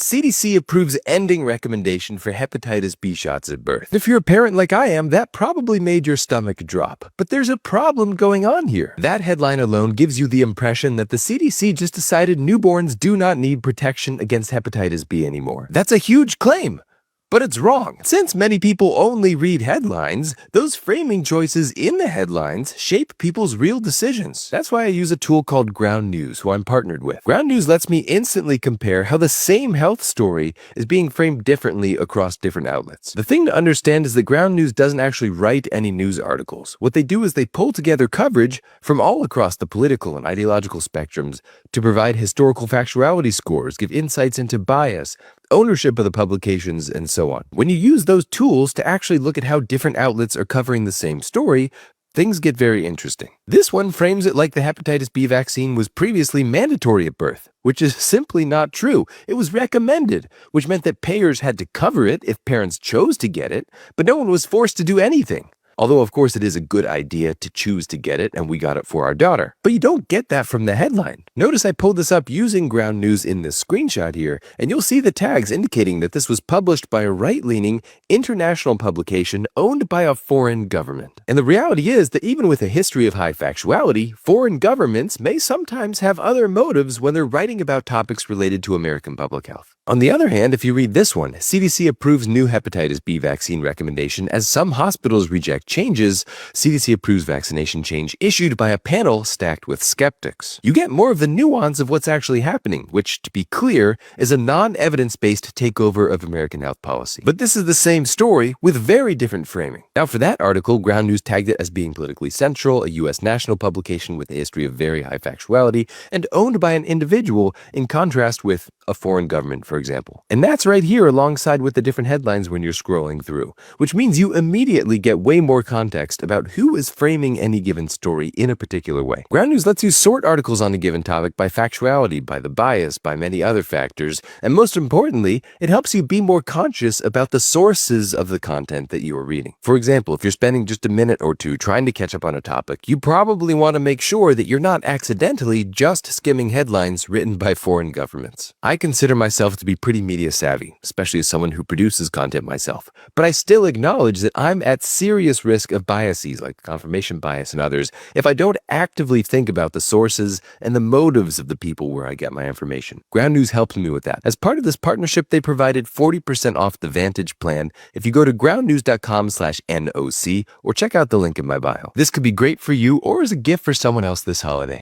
CDC approves ending recommendation for hepatitis B shots at birth. If you're a parent like I am, that probably made your stomach drop. But there's a problem going on here. That headline alone gives you the impression that the CDC just decided newborns do not need protection against hepatitis B anymore. That's a huge claim. But it's wrong. Since many people only read headlines, those framing choices in the headlines shape people's real decisions. That's why I use a tool called Ground News, who I'm partnered with. Ground News lets me instantly compare how the same health story is being framed differently across different outlets. The thing to understand is that Ground News doesn't actually write any news articles. What they do is they pull together coverage from all across the political and ideological spectrums to provide historical factuality scores, give insights into bias, ownership of the publications, and so on. When you use those tools to actually look at how different outlets are covering the same story, things get very interesting. This one frames it like the hepatitis B vaccine was previously mandatory at birth, which is simply not true. It was recommended, which meant that payers had to cover it if parents chose to get it, but no one was forced to do anything. Although, of course, it is a good idea to choose to get it, and we got it for our daughter. But you don't get that from the headline. Notice I pulled this up using Ground News in this screenshot here, and you'll see the tags indicating that this was published by a right-leaning international publication owned by a foreign government. And the reality is that even with a history of high factuality, foreign governments may sometimes have other motives when they're writing about topics related to American public health. On the other hand, if you read this one, CDC approves new hepatitis B vaccine recommendation as some hospitals reject changes. CDC approves vaccination change issued by a panel stacked with skeptics. You get more of the nuance of what's actually happening, which, to be clear, is a non-evidence-based takeover of American health policy. But this is the same story with very different framing. Now, for that article, Ground News tagged it as being politically central, a U.S. national publication with a history of very high factuality, and owned by an individual, in contrast with a foreign government, for example. And that's right here alongside with the different headlines when you're scrolling through, which means you immediately get way more context about who is framing any given story in a particular way. Ground News lets you sort articles on a given topic by factuality, by the bias, by many other factors, and most importantly, it helps you be more conscious about the sources of the content that you are reading. For example, if you're spending just a minute or two trying to catch up on a topic, you probably want to make sure that you're not accidentally just skimming headlines written by foreign governments. I consider myself to be pretty media savvy, especially as someone who produces content myself, but I still acknowledge that I'm at serious risk of biases like confirmation bias and others if I don't actively think about the sources and the motives of the people where I get my information. Ground News helps me with that. As part of this partnership, they provided 40% off the Vantage plan if you go to groundnews.com/NOC or check out the link in my bio. This could be great for you or as a gift for someone else this holiday.